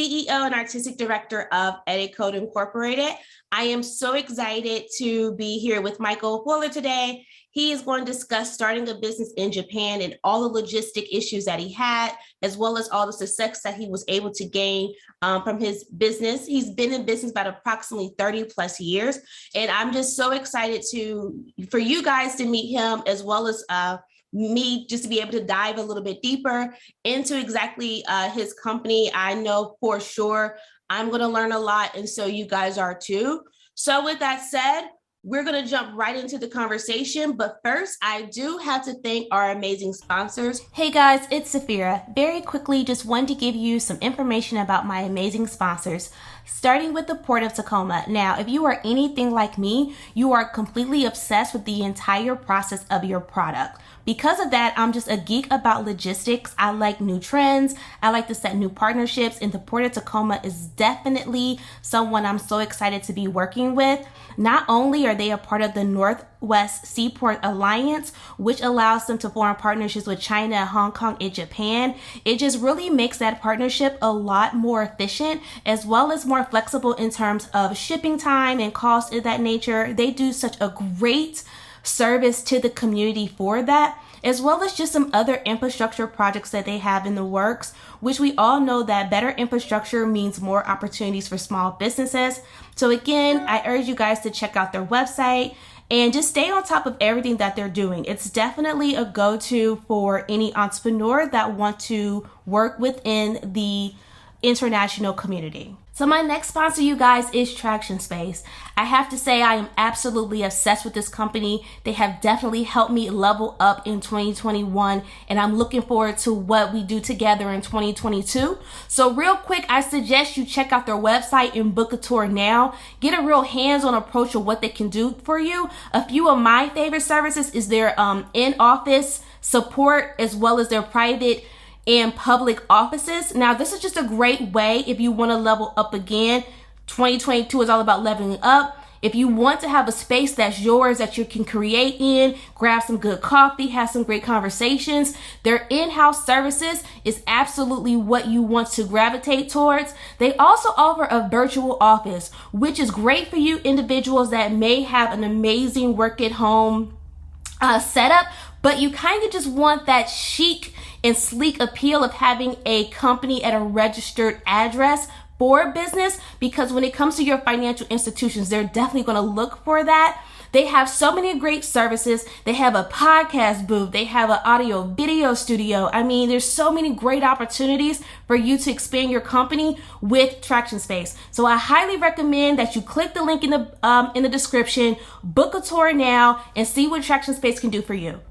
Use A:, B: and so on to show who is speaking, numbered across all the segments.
A: CEO and Artistic Director of Edicode Incorporated. I am so excited to be here with Michael Fowler today. He is going to discuss starting a business in Japan and all the logistic issues that he had, as well as all the success that he was able to gain from his business. He's been in business about approximately 30 plus years. And I'm just so excited for you guys to meet him, as well as me, just to be able to dive a little bit deeper into exactly his company. I know for sure I'm going to learn a lot, and so you guys are too. So with that said, we're going to jump right into the conversation. But first, I do have to thank our amazing sponsors.
B: Hey guys, it's Safira. Very quickly, just wanted to give you some information about my amazing sponsors, starting with the Port of Tacoma. Now, if you are anything like me, you are completely obsessed with the entire process of your product. Because of that, I'm just a geek about logistics. I like new trends. I like to set new partnerships, and the Port of Tacoma is definitely someone I'm so excited to be working with. Not only are they a part of the Northwest Seaport Alliance, which allows them to form partnerships with China, Hong Kong, and Japan, it just really makes that partnership a lot more efficient, as well as more flexible in terms of shipping time and cost of that nature. They do such a great service to the community for that, as well as just some other infrastructure projects that they have in the works, which we all know that better infrastructure means more opportunities for small businesses. So again, I urge you guys to check out their website and just stay on top of everything that they're doing. It's definitely a go-to for any entrepreneur that want to work within the international community. So my next sponsor, you guys, is Traction Space. I have to say I am absolutely obsessed with this company. They have definitely helped me level up in 2021, and I'm looking forward to what we do together in 2022. So real quick, I suggest you check out their website and book a tour now. Get a real hands-on approach of what they can do for you. A few of my favorite services is their in-office support, as well as their private and public offices. Now, this is just a great way if you want to level up again. 2022 is all about leveling up. If you want to have a space that's yours that you can create in, grab some good coffee, have some great conversations, their in-house services is absolutely what you want to gravitate towards. They also offer a virtual office, which is great for you individuals that may have an amazing work at home setup, but you kind of just want that chic and sleek appeal of having a company at a registered address for business, because when it comes to your financial institutions, they're definitely going to look for that. They have so many great services. They have a podcast booth. They have an audio video studio. I mean, there's so many great opportunities for you to expand your company with Traction Space. So I highly recommend that you click the link in the description, book a tour now, and see what Traction Space can do for you.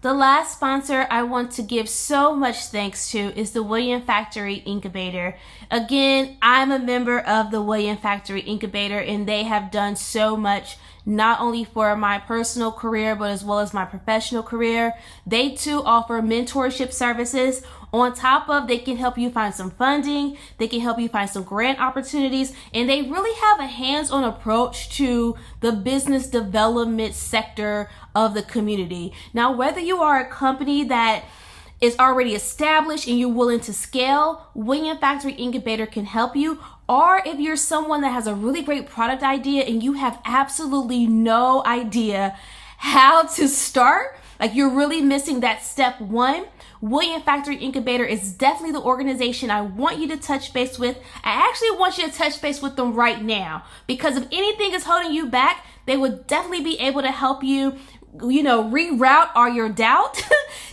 B: The last sponsor I want to give so much thanks to is the William Factory Incubator. Again, I'm a member of the William Factory Incubator, and they have done so much, not only for my personal career, but as well as my professional career. They too offer mentorship services. On top of, they can help you find some funding, they can help you find some grant opportunities, and they really have a hands-on approach to the business development sector of the community. Now, whether you are a company that is already established and you're willing to scale, William Factory Incubator can help you. Or if you're someone that has a really great product idea and you have absolutely no idea how to start, like you're really missing that step one, William Factory Incubator is definitely the organization I want you to touch base with. I actually want you to touch base with them right now, because if anything is holding you back, they would definitely be able to help you, reroute all your doubt.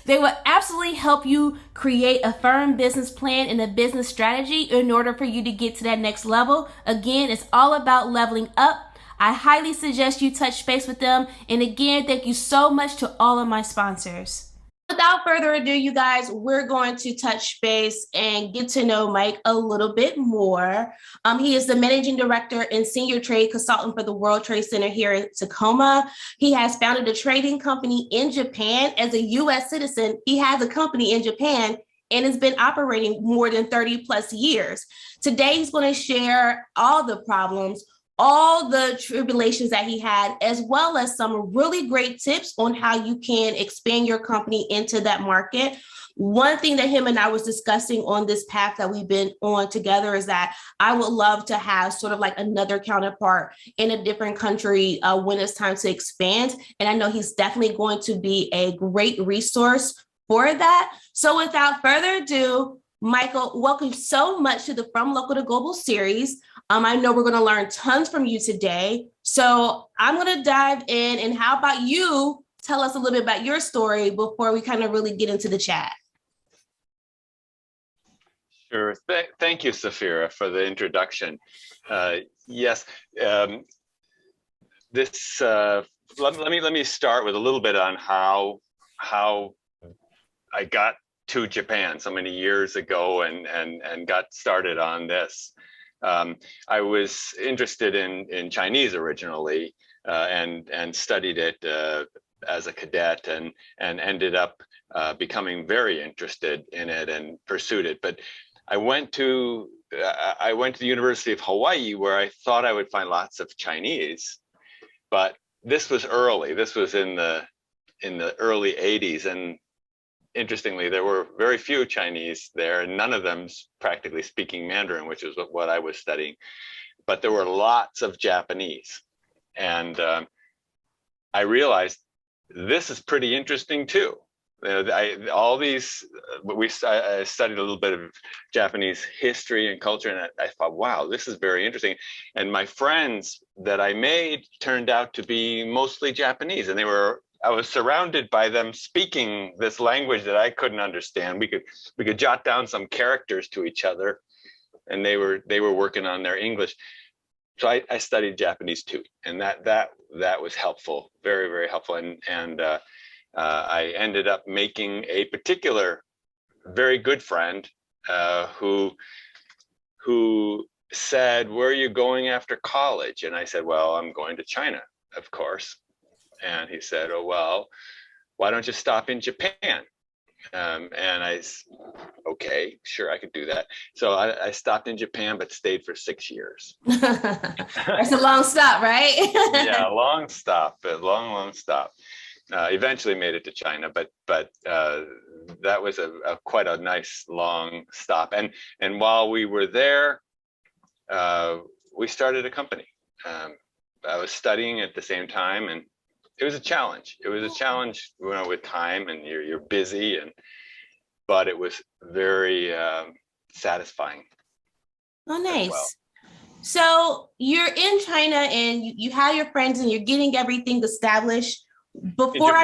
B: They will absolutely help you create a firm business plan and a business strategy in order for you to get to that next level. Again, it's all about leveling up. I highly suggest you touch base with them. And again, thank you so much to all of my sponsors.
A: Without further ado, you guys, we're going to touch base and get to know Mike a little bit more. He is the managing director and senior trade consultant for the World Trade Center here in Tacoma. He has founded a trading company in Japan. As a U.S. citizen, he has a company in Japan and has been operating more than 30 plus years. Today, he's going to share all the problems all the tribulations that he had, as well as some really great tips on how you can expand your company into that market. One thing that him and I was discussing on this path that we've been on together is that I would love to have sort of like another counterpart in a different country when it's time to expand. And I know he's definitely going to be a great resource for that. So without further ado, Michael, welcome so much to the From Local to Global series. I know we're going to learn tons from you today. So I'm going to dive in. And how about you tell us a little bit about your story before we kind of really get into the chat?
C: Sure. Thank you, Safira, for the introduction. Yes, let me start with a little bit on how I got to Japan so many years ago and got started on this. I was interested in Chinese originally and studied it as a cadet and ended up becoming very interested in it and pursued it. But I went to the University of Hawaii, where I thought I would find lots of Chinese, but this was early. This was in the early 80s, and interestingly, there were very few Chinese there, and none of them practically speaking Mandarin, which is what I was studying. But there were lots of Japanese, and I realized this is pretty interesting too. I studied a little bit of Japanese history and culture, and I thought, wow, this is very interesting. And my friends that I made turned out to be mostly Japanese, and I was surrounded by them speaking this language that I couldn't understand. We could jot down some characters to each other, and they were working on their English. So I studied Japanese too, and that was helpful, very, very helpful. And I ended up making a particular very good friend who said, "Where are you going after college?" And I said, "Well, I'm going to China, of course." And he said, "Oh, well, why don't you stop in Japan?" And okay, sure, I could do that. So I stopped in Japan, but stayed for 6 years.
A: That's a long stop, right?
C: Yeah, long stop, a long stop. Eventually made it to China, but that was quite a nice long stop. And while we were there, we started a company. I was studying at the same time, and it was a challenge. It was a challenge, with time, and you're busy, but it was very satisfying.
A: Oh, nice.
C: Well.
A: So you're in China, and you have your friends, and you're getting everything established. Before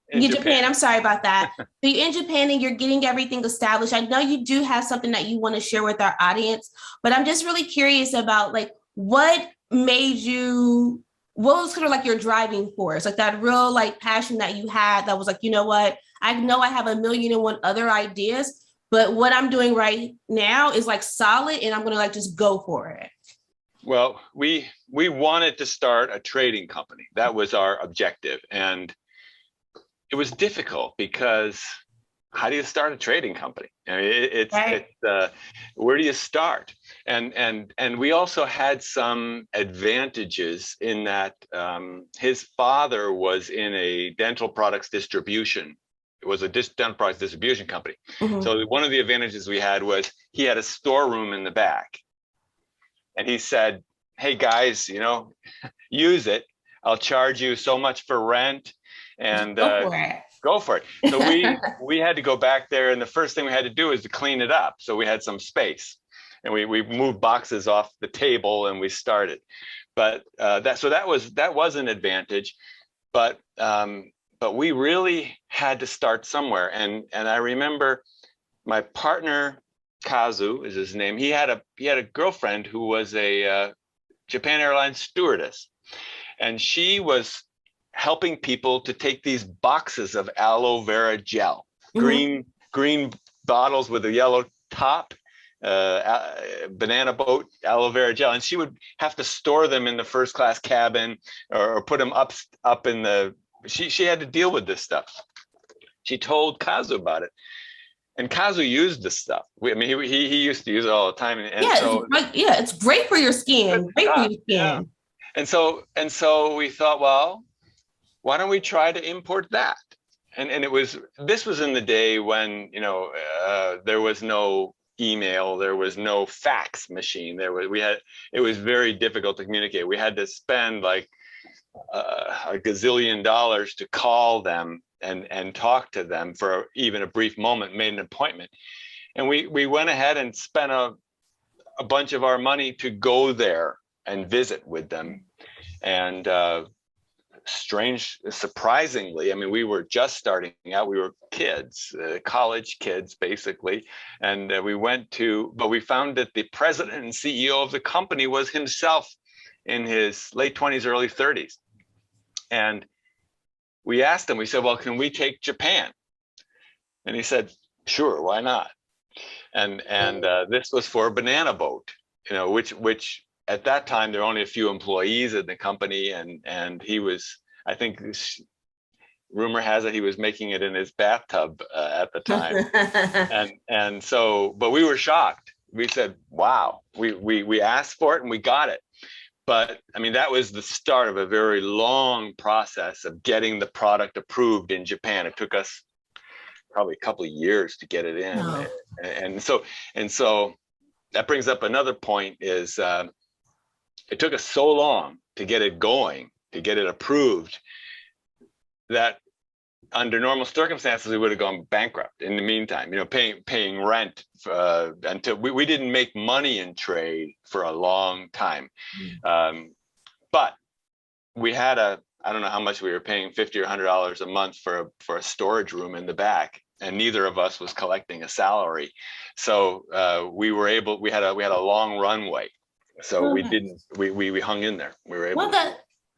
A: in Japan, I'm sorry about that. So you're in Japan and you're getting everything established. I know you do have something that you want to share with our audience, but I'm just really curious about what was kind of like your driving force, like that real passion that you had that was like, you know what, I know I have 1,000,001 other ideas, but what I'm doing right now is solid, and I'm going to just go for it.
C: Well, we wanted to start a trading company. That was our objective. And it was difficult because how do you start a trading company? I mean, where do you start? And we also had some advantages in that his father was in a dental products distribution. It was a dental products distribution company. Mm-hmm. So one of the advantages we had was he had a storeroom in the back. And he said, "Hey guys, use it. I'll charge you so much for rent, and go for it." So we had to go back there, and the first thing we had to do is to clean it up. So we had some space, and we moved boxes off the table, and we started. But that was an advantage, but we really had to start somewhere. And I remember my partner, Kazu is his name. He had a girlfriend who was a Japan Airlines stewardess, and she was helping people to take these boxes of aloe vera gel, mm-hmm. green bottles with a yellow top, banana boat aloe vera gel, and she would have to store them in the first class cabin or put them up in the. She had to deal with this stuff. She told Kazu about it. And Kazu used this stuff. He used to use it all the time. And
A: it's great for your skin. Great for your skin.
C: And so we thought, well, why don't we try to import that? And this was in the day when, there was no email, there was no fax machine. It was very difficult to communicate. We had to spend like a gazillion dollars to call them and talk to them for even a brief moment, made an appointment. And we went ahead and spent a bunch of our money to go there and visit with them. And surprisingly, I mean, we were just starting out. We were kids, college kids, basically. And but we found that the president and CEO of the company was himself in his late 20s, early 30s. And we asked him, we said, well, can we take Japan? And he said, sure, why not? And this was for a banana boat, which at that time, there were only a few employees in the company, and he was, I think, rumor has it he was making it in his bathtub at the time. But we were shocked. We said, wow, we asked for it and we got it. But I mean, that was the start of a very long process of getting the product approved in Japan. It took us probably a couple of years to get it in. Oh. And so that brings up another point is, it took us so long to get it going, to get it approved, that under normal circumstances, we would have gone bankrupt in the meantime, paying rent until we didn't make money in trade for a long time. But we had I don't know how much we were paying, $50 or $100 a month for a storage room in the back. And neither of us was collecting a salary. So we had a long runway. So we hung in there. We were able to.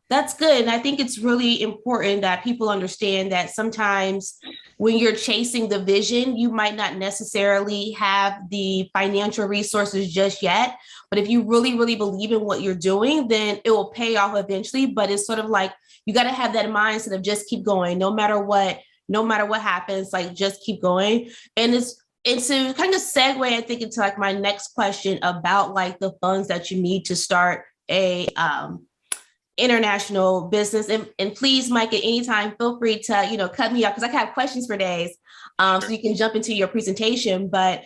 A: That's good. And I think it's really important that people understand that sometimes when you're chasing the vision, you might not necessarily have the financial resources just yet. But if you really, really believe in what you're doing, then it will pay off eventually. But it's sort of like, you got to have that mindset of just keep going, no matter what happens, like just keep going. And it's a kind of segue, I think, into like my next question about like the funds that you need to start a international business. And please, Mike, at any time, feel free to, cut me off because I can have questions for days. So you can jump into your presentation. But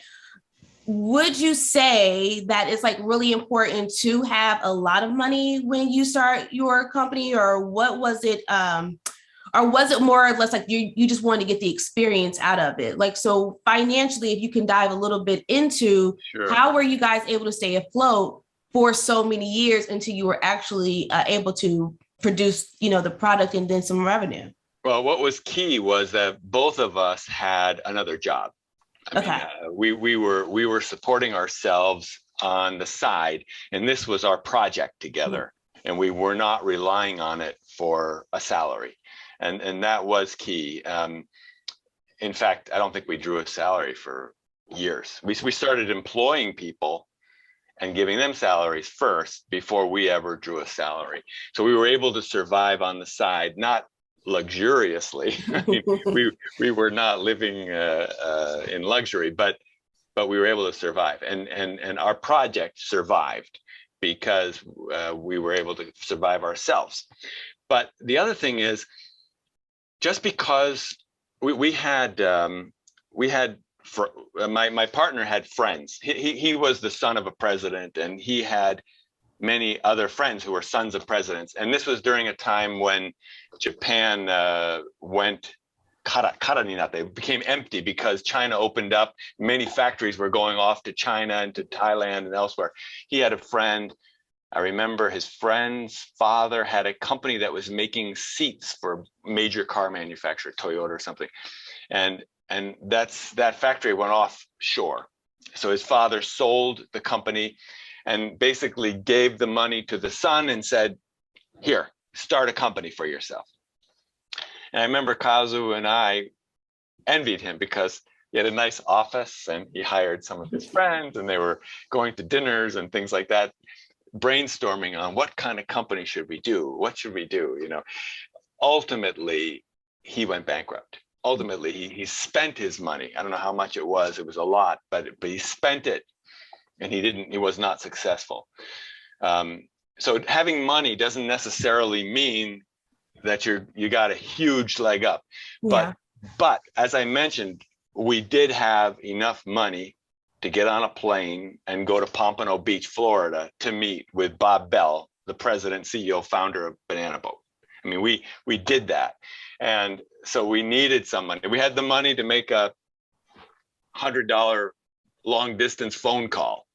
A: would you say that it's like really important to have a lot of money when you start your company, or what was it? Or was it more or less like you just wanted to get the experience out of it? Like, so financially, if you can dive a little bit into how were you guys able to stay afloat for so many years until you were actually able to produce, the product and then some revenue?
C: Well, what was key was that both of us had another job. I mean, we were supporting ourselves on the side, and this was our project together, and we were not relying on it for a salary. And that was key. In fact, I don't think we drew a salary for years. We started employing people and giving them salaries first before we ever drew a salary. So we were able to survive on the side, not luxuriously. I mean, we were not living in luxury, but we were able to survive. And our project survived because we were able to survive ourselves. But the other thing is, just because my partner had friends. He was the son of a president, and he had many other friends who were sons of presidents. And this was during a time when Japan became empty because China opened up. Many factories were going off to China and to Thailand and elsewhere. He had a friend. I remember his friend's father had a company that was making seats for a major car manufacturer, Toyota or something. And that factory went offshore. So his father sold the company and basically gave the money to the son and said, here, start a company for yourself. And I remember Kazu and I envied him because he had a nice office and he hired some of his friends and they were going to dinners and things like that, brainstorming on what kind of company should we do? What should we do? Ultimately, he went bankrupt. Ultimately, he spent his money. I don't know how much it was. It was a lot, but he spent it, and he was not successful. so having money doesn't necessarily mean that you got a huge leg up.
A: Yeah.
C: But as I mentioned, we did have enough money to get on a plane and go to Pompano Beach, Florida, to meet with Bob Bell, the president, CEO, founder of Banana Boat. I mean, we did that. And so we needed some money. We had the money to make a $100 long distance phone call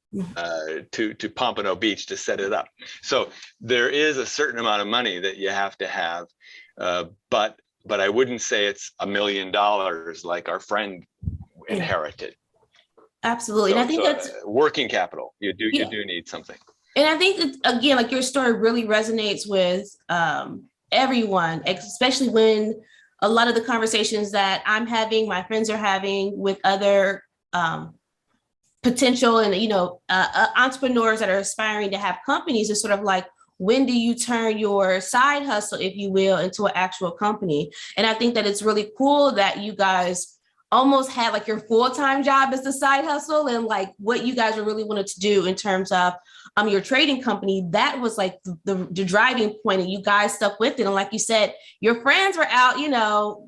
C: to Pompano Beach to set it up. So there is a certain amount of money that you have to have, but I wouldn't say it's $1 million like our friend inherited.
A: Absolutely.
C: So,
A: And I think that's
C: working capital. You do need something.
A: And I think that, again, like your story really resonates with everyone, especially when a lot of the conversations that I'm having, my friends are having with other potential and, entrepreneurs that are aspiring to have companies is sort of like, when do you turn your side hustle, if you will, into an actual company? And I think that it's really cool that you guys almost had like your full-time job as the side hustle, and like what you guys really wanted to do in terms of your trading company, that was like the driving point, and you guys stuck with it. And like you said, your friends were out,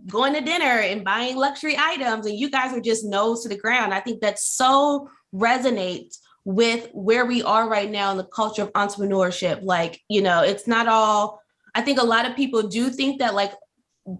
A: going to dinner and buying luxury items, and you guys were just nose to the ground. I think that so resonates with where we are right now in the culture of entrepreneurship. Like, it's not all, I think a lot of people do think that like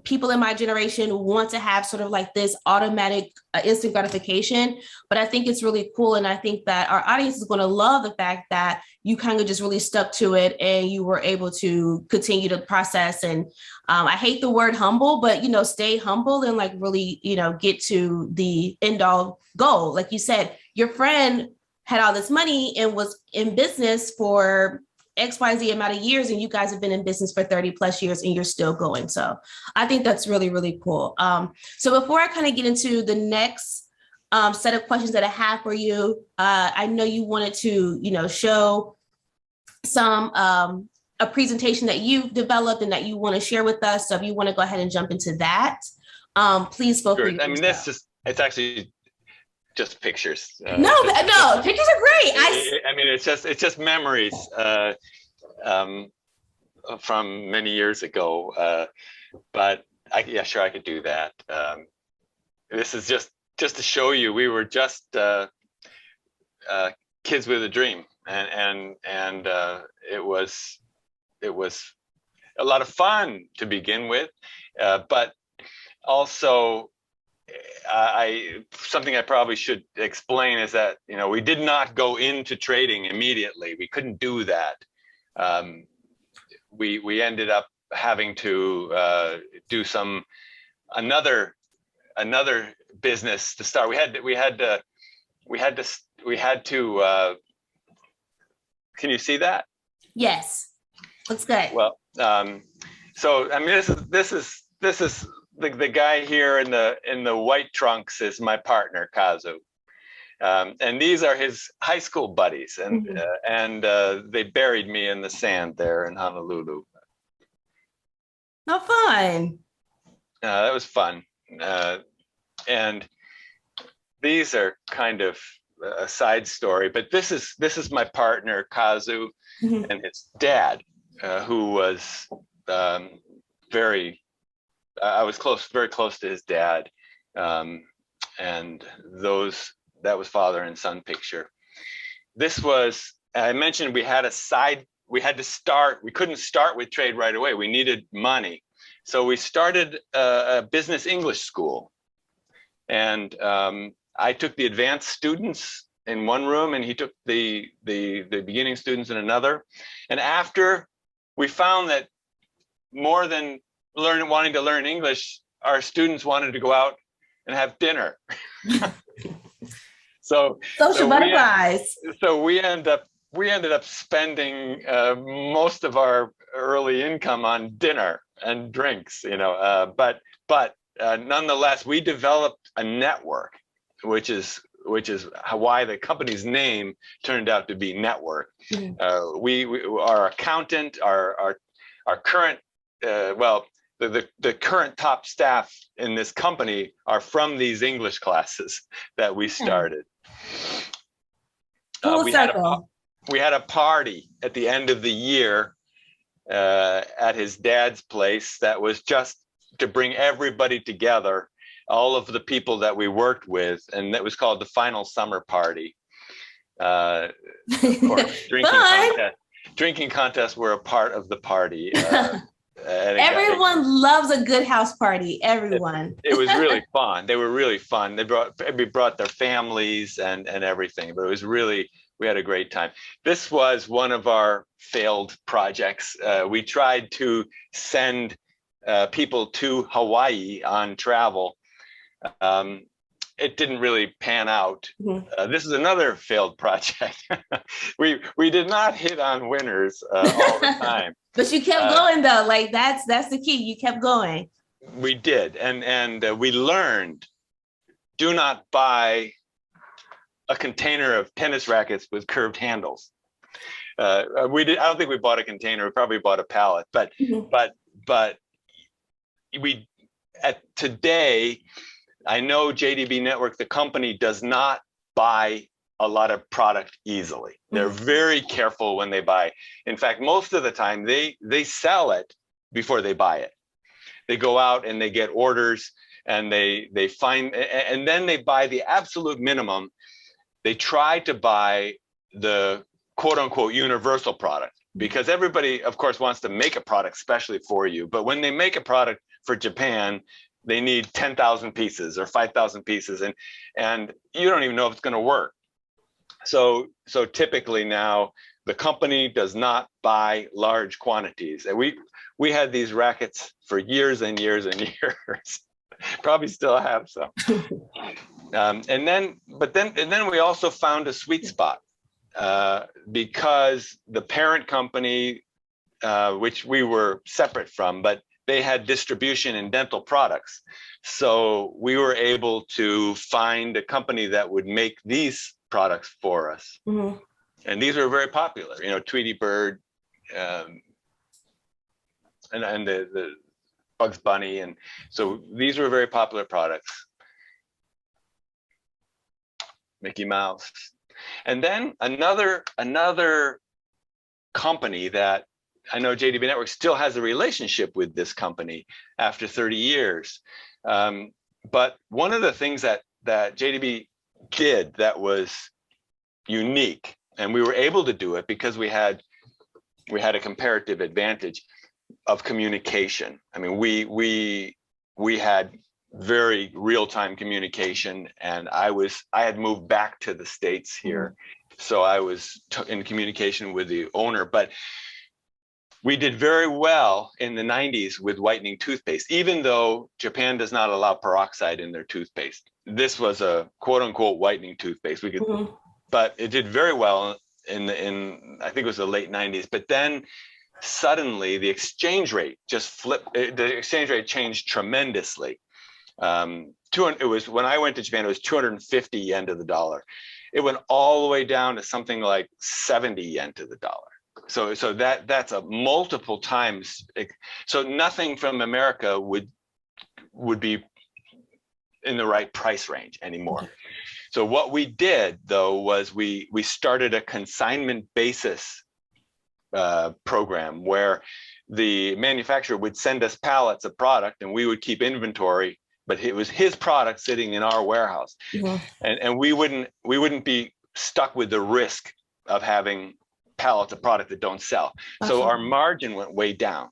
A: people in my generation want to have sort of like this automatic instant gratification, but I think it's really cool. And I think that our audience is going to love the fact that you kind of just really stuck to it and you were able to continue the process. And I hate the word humble, but, stay humble and like really, get to the end all goal. Like you said, your friend had all this money and was in business for XYZ amount of years, and you guys have been in business for 30 plus years and you're still going. So I think that's really, really cool. So before I kind of get into the next set of questions that I have for you, I know you wanted to, show some, a presentation that you've developed and that you want to share with us. So if you want to go ahead and jump into that, please feel free.
C: I mean, it's actually just pictures.
A: No, pictures are great.
C: I mean, it's just memories from many years ago. But sure, I could do that. This is just to show you, we were just kids with a dream, and it was a lot of fun to begin with, but also. Something I probably should explain is that, we did not go into trading immediately. We couldn't do that. We ended up having to do another business to start. We had to. Can you see that?
A: Yes, looks good.
C: Well, so I mean, this is. The guy here in the white trunks is my partner, Kazu, and these are his high school buddies, and they buried me in the sand there in Honolulu.
A: No fun.
C: That was fun, and these are kind of a side story, but this is my partner, Kazu, and his dad, who was I was very close to his dad, and that was father and son picture. This was, I mentioned we had to start, we couldn't start with trade right away. We needed money. So we started a business English school, and I took the advanced students in one room and he took the beginning students in another. And after we found that more than wanting to learn English, our students wanted to go out and have dinner. So
A: social butterflies.
C: So we ended up spending most of our early income on dinner and drinks, but nonetheless, we developed a network, which is why the company's name turned out to be Network. We our accountant, our current the current top staff in this company are from these English classes that we started.
A: Full circle.
C: we had a party at the end of the year at his dad's place that was just to bring everybody together, all of the people that we worked with, and that was called the final summer party. Of course, drinking contests were a part of the party.
A: Everyone loves a good house party. Everyone.
C: It was really fun. They were really fun. They brought their families and everything, but it was really, we had a great time. This was one of our failed projects. We tried to send people to Hawaii on travel. It didn't really pan out. Mm-hmm. This is another failed project. we did not hit on winners all the time.
A: But you kept going though. Like that's the key. You kept going.
C: We did, and we learned: do not buy a container of tennis rackets with curved handles. We did. I don't think we bought a container. We probably bought a pallet. But mm-hmm. but we today. I know JDB Network, the company, does not buy a lot of product easily. They're very careful when they buy. In fact, most of the time they sell it before they buy it. They go out and they get orders and they find, and then they buy the absolute minimum. They try to buy the quote unquote universal product, because everybody, of course, wants to make a product specially for you. But when they make a product for Japan, they need 10,000 pieces or 5,000 pieces, and you don't even know if it's going to work. So typically now the company does not buy large quantities. And we had these rackets for years and years and years. Probably still have some. And then we also found a sweet spot because the parent company, which we were separate from, but they had distribution in dental products. So we were able to find a company that would make these products for us. Mm-hmm. And these were very popular, Tweety Bird and the Bugs Bunny. And so these were very popular products. Mickey Mouse. And then another company that I know JDB Network still has a relationship with this company after 30 years. But one of the things that JDB did that was unique, and we were able to do it because we had a comparative advantage of communication. I mean, we had very real-time communication, and I had moved back to the States here. So I was in communication with the owner, but we did very well in the 90s with whitening toothpaste, even though Japan does not allow peroxide in their toothpaste. This was a quote unquote whitening toothpaste. But it did very well in I think it was the late 90s. But then suddenly the exchange rate just flipped. The exchange rate changed tremendously. It was when I went to Japan, it was 250 yen to the dollar. It went all the way down to something like 70 yen to the dollar. So that's a multiple times. So nothing from America would be in the right price range anymore. So what we did though was we started a consignment basis program where the manufacturer would send us pallets of product and we would keep inventory, but it was his product sitting in our warehouse. And we wouldn't be stuck with the risk of having pallets of product that don't sell. So our margin went way down.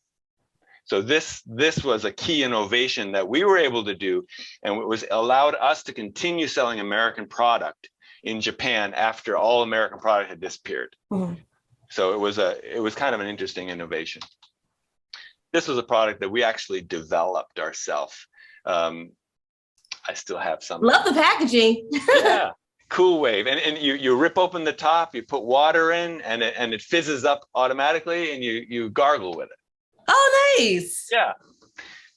C: So this was a key innovation that we were able to do, and it was allowed us to continue selling American product in Japan after all American product had disappeared. So it was kind of an interesting innovation. This was a product that we actually developed ourselves. I still have some.
A: Love the packaging.
C: Yeah. Cool Wave, and you rip open the top, you put water in, and it fizzes up automatically, and you gargle with it.
A: Oh, nice.
C: Yeah,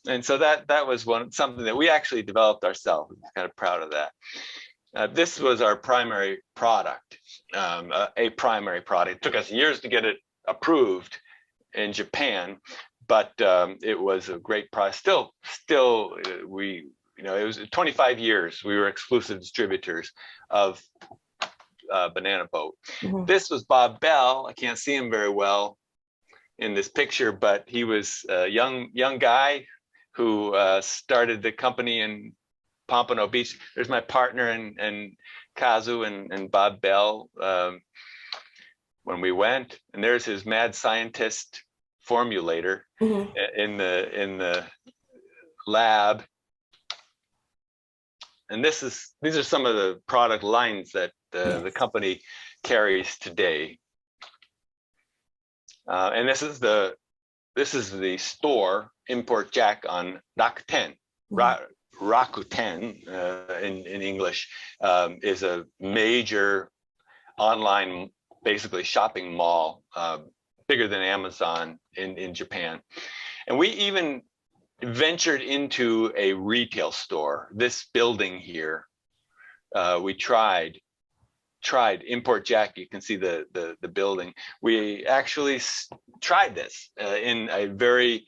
C: and so that was something that we actually developed ourselves. I'm kind of proud of that. This was our primary product, a primary product. It took us years to get it approved in Japan, but it was a great product. Still, it was 25 years we were exclusive distributors of banana boat.
A: Mhm.
C: This was Bob Bell. I can't see him very well in this picture, but he was a young guy who started the company in Pompano Beach. There's my partner and Kazu and Bob Bell when we went, and there's his mad scientist formulator
A: Mhm.
C: in the lab. And these are some of the product lines that the company carries today. And this is the store, Import Jack, on Rakuten. Rakuten in English is a major online, basically shopping mall, bigger than Amazon in Japan. And we even ventured into a retail store. This building here, we tried Import Jack. You can see the building. We actually tried this in a very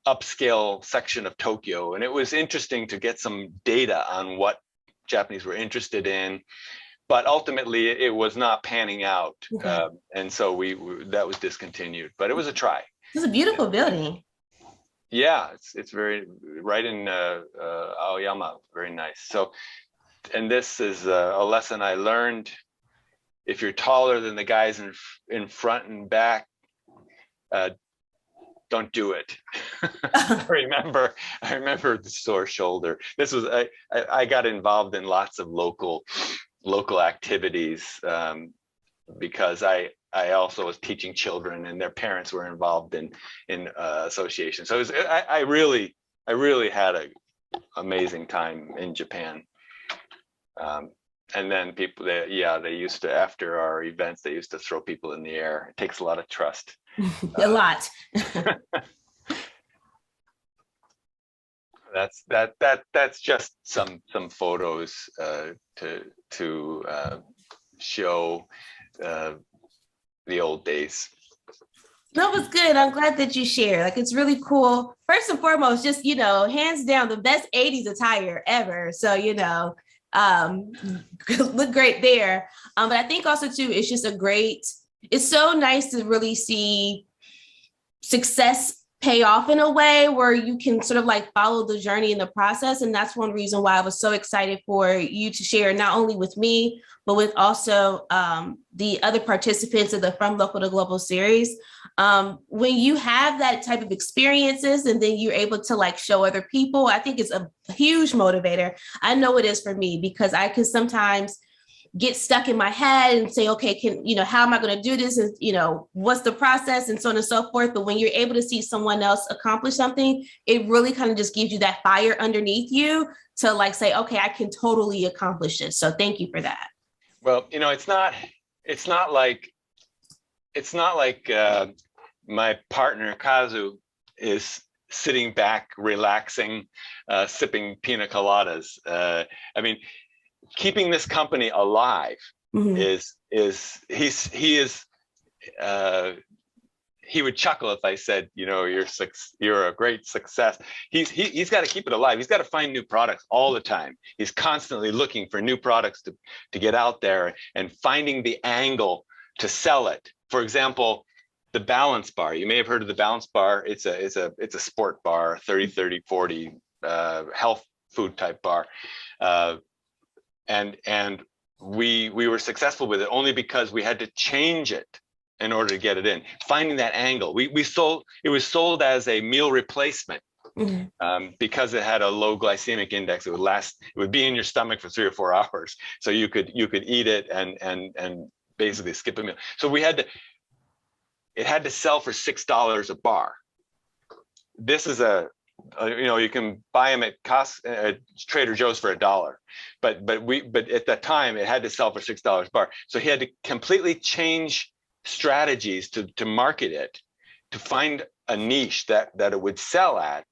C: upscale section of Tokyo, and it was interesting to get some data on what Japanese were interested in, but ultimately it was not panning out.
A: Okay.
C: And so that was discontinued, but it was a try.
A: This is a beautiful building.
C: Yeah, it's very right in Aoyama, very nice. So, and this is a lesson I learned. If you're taller than the guys in front and back, don't do it. I remember the sore shoulder. This was I got involved in lots of local activities because I also was teaching children, and their parents were involved in associations. So I really had an amazing time in Japan. And then people, they used to, after our events, they used to throw people in the air. It takes a lot of trust.
A: A lot.
C: That's just some photos to show the old days.
A: That was good. I'm glad that you shared. Like, it's really cool. First and foremost, just, hands down, the best 80s attire ever. So, look great there. But I think also too, it's so nice to really see success pay off in a way where you can sort of like follow the journey in the process. And that's one reason why I was so excited for you to share, not only with me, but with also the other participants of the From Local to Global series. When you have that type of experiences and then you're able to like show other people, I think it's a huge motivator. I know it is for me, because I can sometimes get stuck in my head and say, okay, how am I going to do this? And, what's the process, and so on and so forth. But when you're able to see someone else accomplish something, it really kind of just gives you that fire underneath you to like say, okay, I can totally accomplish this. So thank you for that.
C: Well, it's not like my partner Kazu is sitting back, relaxing, sipping pina coladas. I mean, keeping this company alive he would chuckle if I said, you're a great success. He's got to keep it alive. He's got to find new products all the time. He's constantly looking for new products to get out there and finding the angle to sell it. For example, the Balance Bar. You may have heard of the Balance Bar. It's a sport bar, 30-30-40 health food type bar. And we were successful with it only because we had to change it in order to get it in. Finding that angle. It was sold as a meal replacement because it had a low glycemic index. It would be in your stomach for 3 or 4 hours. So you could eat it and basically skip a meal. So it had to sell for $6 a bar. This is you can buy them at Trader Joe's for $1, but at that time it had to sell for $6 a bar. So he had to completely change strategies to market it, to find a niche that it would sell at.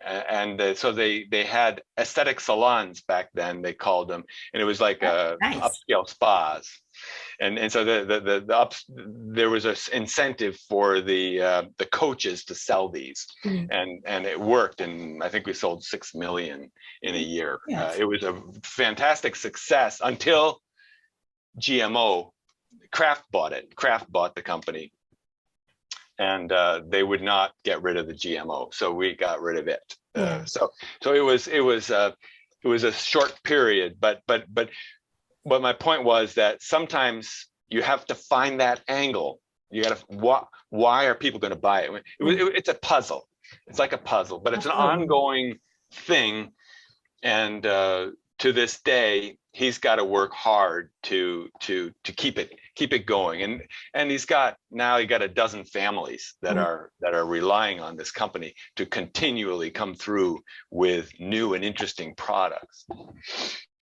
C: And so they had aesthetic salons back then, they called them, and it was like nice. Upscale spas. And so there was an incentive for the coaches to sell these, and it worked. And I think we sold 6 million in a year. Yes. It was a fantastic success until GMO. Kraft bought it. Kraft bought the company, and they would not get rid of the GMO, so we got rid of it. So it was a short period, but my point was that sometimes you have to find that angle. You got to, why are people going to buy it? It's a puzzle. It's like a puzzle, but it's an ongoing thing. And to this day, he's got to work hard to keep it going. And he got a dozen families that are relying on this company to continually come through with new and interesting products.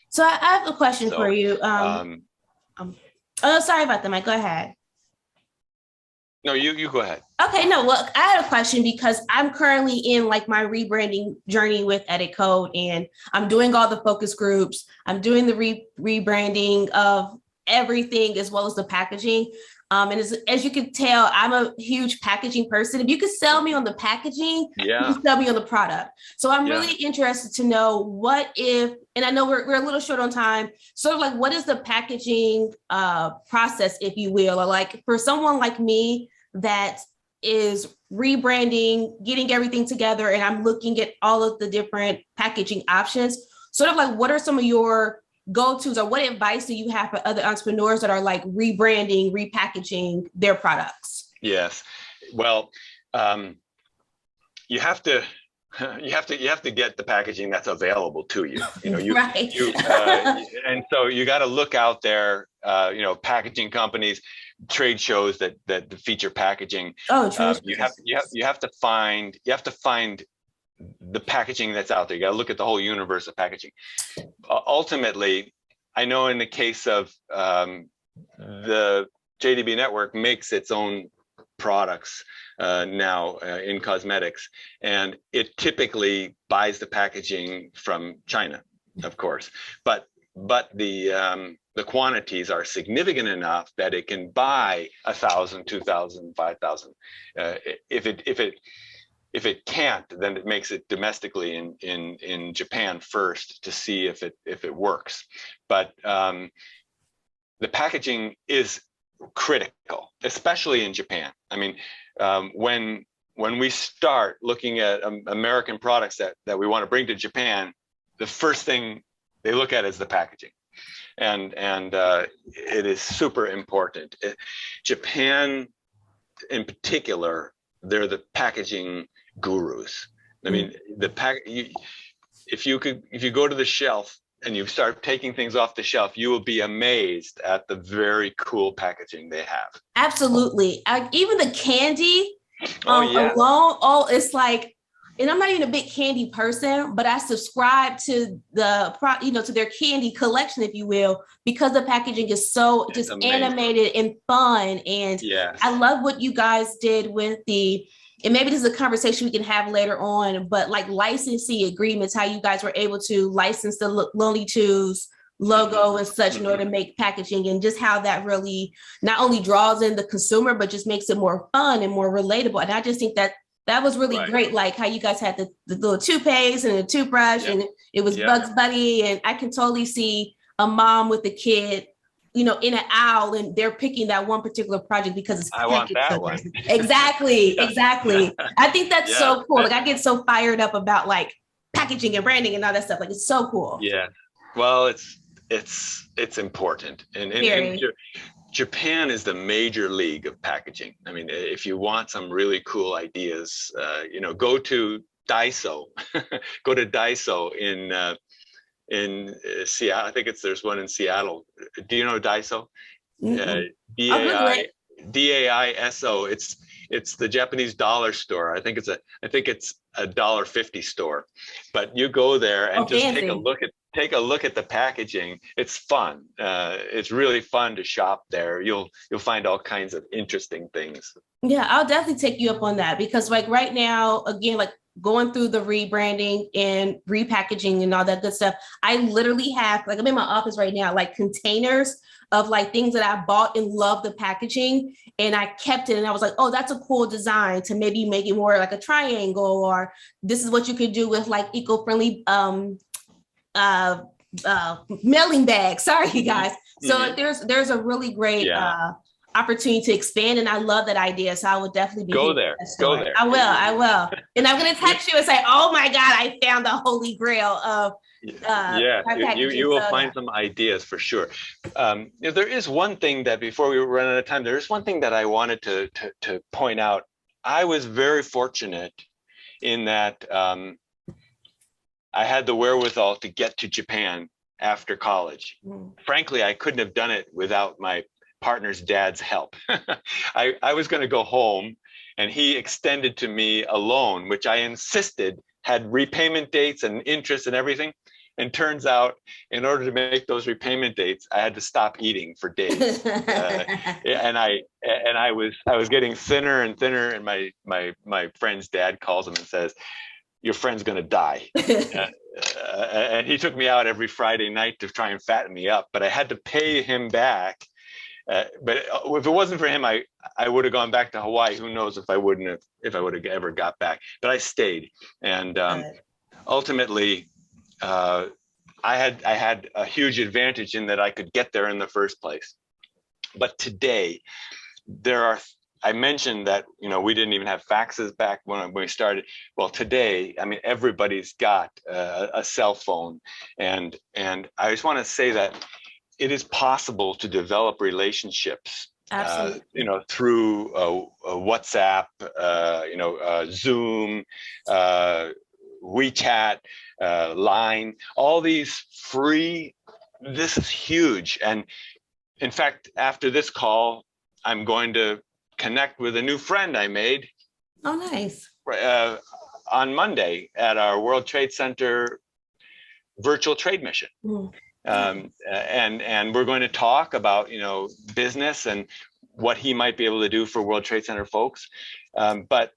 A: So I have a question for you. Oh, sorry about that, Mike. Go ahead.
C: No, you go ahead.
A: Okay, no, well, I had a question because I'm currently in like my rebranding journey with Edit Code, and I'm doing all the focus groups. I'm doing the rebranding of everything as well as the packaging. And as you can tell, I'm a huge packaging person. If you could sell me on the packaging, you can sell me on the product. So I'm really interested to know what if, and I know we're a little short on time, sort of like what is the packaging process, if you will, or like for someone like me that is rebranding, getting everything together, and I'm looking at all of the different packaging options, sort of like what are some of your go-tos, or what advice do you have for other entrepreneurs that are like rebranding, repackaging their products?
C: Yes, well, you have to get the packaging that's available to you.
A: Right.
C: And so you got to look out there. Packaging companies, trade shows that feature packaging. You have to find the packaging that's out there. You got to look at the whole universe of packaging. Ultimately, I know in the case of the JDB Network makes its own products now in cosmetics, and it typically buys the packaging from China, of course, but the quantities are significant enough that it can buy 1,000, 2,000, 5,000. If it can't, then it makes it domestically in Japan first to see if it works. But the packaging is critical, especially in Japan. I mean, when we start looking at American products that we want to bring to Japan, the first thing they look at is the packaging, and it is super important. Japan, in particular, they're the packaging gurus. I mean, if you go to the shelf and you start taking things off the shelf, you will be amazed at the very cool packaging they have.
A: Absolutely. Even the candy alone, it's like, and I'm not even a big candy person, but I subscribe to to their candy collection, if you will, because the packaging is so just animated and fun. And I love what you guys did with and maybe this is a conversation we can have later on, but like licensing agreements, how you guys were able to license the Looney Tunes logo and such in order to make packaging, and just how that really not only draws in the consumer, but just makes it more fun and more relatable. And I just think that was really great, like how you guys had the little toupees and the toothbrush, and it was Bugs Bunny, and I can totally see a mom with a kid, in an aisle, and they're picking that one particular project because it's
C: I want that one.
A: Exactly. I think that's so cool. Like I get so fired up about like packaging and branding and all that stuff. Like it's so cool.
C: Yeah. Well, it's important, and Japan is the major league of packaging. I mean, if you want some really cool ideas, go to Daiso. Go to Daiso in Seattle. I think there's one in Seattle. Do you know Daiso? DAISO. It's the Japanese dollar store. I think it's a $1.50 store. But you go there and just take a look at the packaging. It's fun. It's really fun to shop there. You'll find all kinds of interesting things.
A: Yeah, I'll definitely take you up on that, because like right now, again, like going through the rebranding and repackaging and all that good stuff, I literally have, like I'm in my office right now, like containers of like things that I bought and love the packaging, and I kept it, and I was like, oh, that's a cool design to maybe make it more like a triangle, or this is what you could do with like eco-friendly mailing bags. Sorry, you guys. So there's a really great opportunity to expand, and I love that idea. So I would definitely be
C: Go there.
A: I will. And I'm going to text you and say, "Oh my God, I found the holy grail of."
C: You will find some ideas for sure. There is one thing that before we run out of time, there is one thing that I wanted to point out. I was very fortunate in that I had the wherewithal to get to Japan after college. Frankly, I couldn't have done it without my partner's dad's help. I was going to go home, and he extended to me a loan, which I insisted had repayment dates and interest and everything. And turns out, in order to make those repayment dates, I had to stop eating for days. And I was getting thinner and thinner. And my friend's dad calls him and says, "Your friend's going to die." And he took me out every Friday night to try and fatten me up. But I had to pay him back. But if it wasn't for him, I would have gone back to Hawaii. Who knows if I would have ever got back. But I stayed, and ultimately, I had a huge advantage in that I could get there in the first place. But today, I mentioned that we didn't even have faxes back when we started. Well, today, I mean, everybody's got a cell phone, and I just want to say that it is possible to develop relationships, through WhatsApp, Zoom, WeChat, Line, all these free. This is huge. And in fact, after this call, I'm going to connect with a new friend I made.
A: Oh, nice.
C: On Monday at our World Trade Center virtual trade mission. And we're going to talk about, business and what he might be able to do for World Trade Center folks. But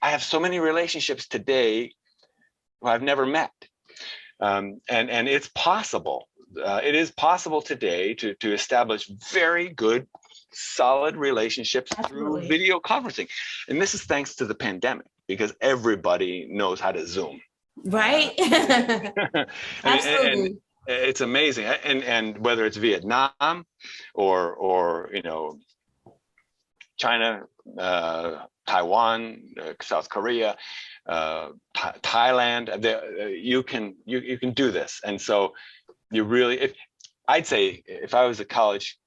C: I have so many relationships today who I've never met. And it's possible. It is possible today to establish very good, solid relationships through video conferencing. And this is thanks to the pandemic, because everybody knows how to Zoom.
A: Right. Absolutely.
C: And it's amazing. And whether it's Vietnam or China, Taiwan, South Korea, Thailand, you can do this. And so you really, I'd say if I was a college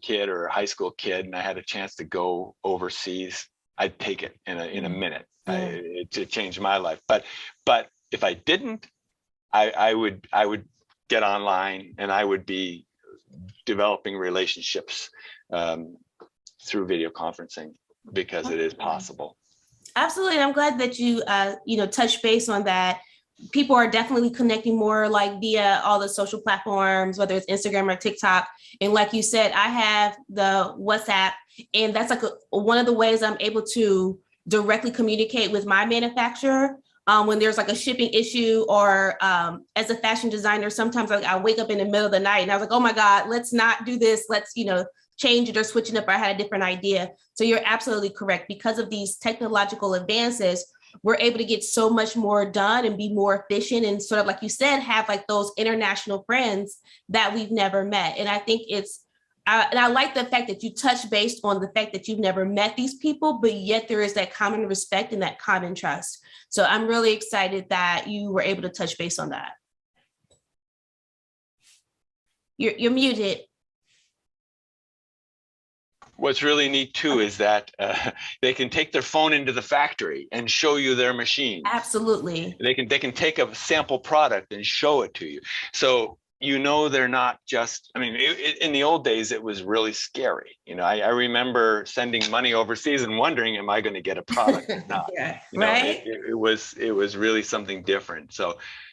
C: kid or a high school kid and I had a chance to go overseas, I'd take it in a minute. It changed my life. But if I didn't, I would get online and I would be developing relationships through video conferencing, because it is possible.
A: Absolutely. I'm glad that you touched base on that. People are definitely connecting more like via all the social platforms, whether it's Instagram or TikTok. And like you said, I have the WhatsApp, and that's like one of the ways I'm able to directly communicate with my manufacturer. When there's like a shipping issue, or as a fashion designer, sometimes I wake up in the middle of the night and I was like, oh my God, let's not do this. Let's, change it or switch it up. Or I had a different idea. So you're absolutely correct. Because of these technological advances, we're able to get so much more done and be more efficient, and sort of, like you said, have like those international friends that we've never met. And I think and I like the fact that you touched based on the fact that you've never met these people, but yet there is that common respect and that common trust. So I'm really excited that you were able to touch base on that. You're muted.
C: What's really neat too is that they can take their phone into the factory and show you their machine. Absolutely. They can take a sample product and show it to you. So they're not just, in the old days, it was really scary. I remember sending money overseas and wondering, am I going to get a product or not? Right. It was really something different.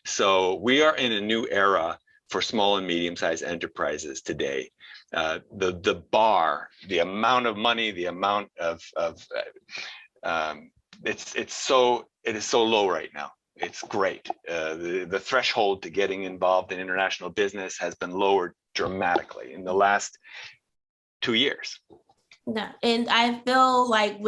C: So we are in a new era for small and medium-sized enterprises today. The bar, the amount of money, the amount of it is so low right now. It's great. The threshold to getting involved in international business has been lowered dramatically in the last 2 years.
A: Yeah, and I feel like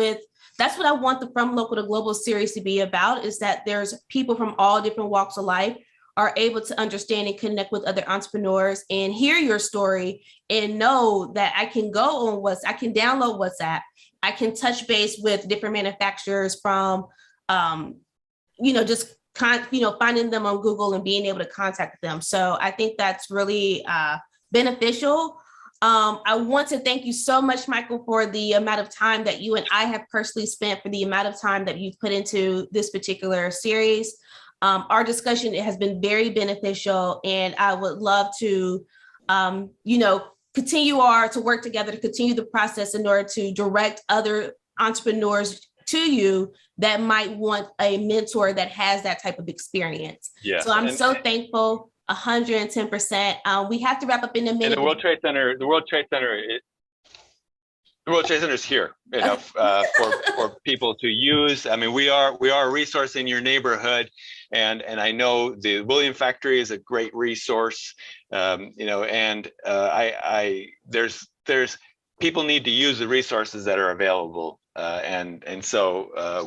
A: that's what I want the From Local to Global series to be about, is that there's people from all different walks of life are able to understand and connect with other entrepreneurs and hear your story and know that I can go on I can download WhatsApp. I can touch base with different manufacturers from, just finding them on Google and being able to contact them. So I think that's really beneficial. I want to thank you so much, Michael, for the amount of time that you and I have personally spent, for the amount of time that you've put into this particular series. Our discussion has been very beneficial, and I would love to, continue to work together to continue the process in order to direct other entrepreneurs to you that might want a mentor that has that type of experience.
C: Yeah.
A: So I'm so thankful. 110%. We have to wrap up in a minute.
C: And the World Trade Center is here, for people to use. I mean, we are a resource in your neighborhood, and I know the William Factory is a great resource. There's people need to use the resources that are available, and so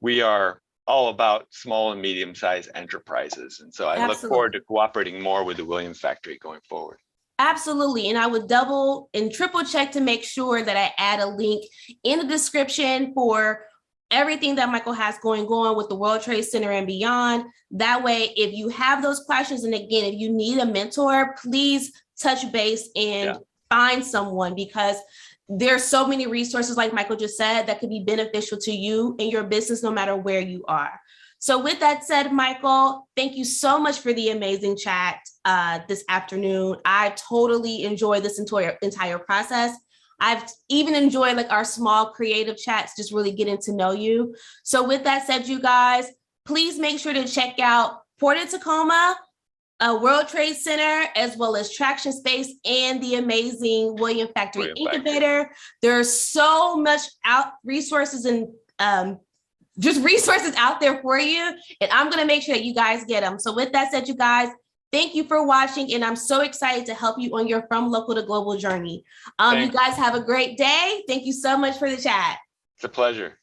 C: we are all about small and medium-sized enterprises. And so I look forward to cooperating more with the Williams Factory going forward.
A: Absolutely. And I would double and triple check to make sure that I add a link in the description for everything that Michael has going on with the World Trade Center and beyond. That way, if you have those questions, and again, if you need a mentor, please touch base and find someone, because there's so many resources, like Michael just said, that could be beneficial to you and your business, no matter where you are. So with that said, Michael, thank you so much for the amazing chat this afternoon. I totally enjoyed this entire process. I've even enjoyed our small creative chats, just really getting to know you. So with that said, you guys, please make sure to check out Port of Tacoma, World Trade Center, as well as Traction Space and the amazing William Factory Incubator. There's so much resources and just resources out there for you. And I'm going to make sure that you guys get them. So with that said, you guys, thank you for watching. And I'm so excited to help you on your from local to global journey. You guys have a great day. Thank you so much for the chat.
C: It's a pleasure.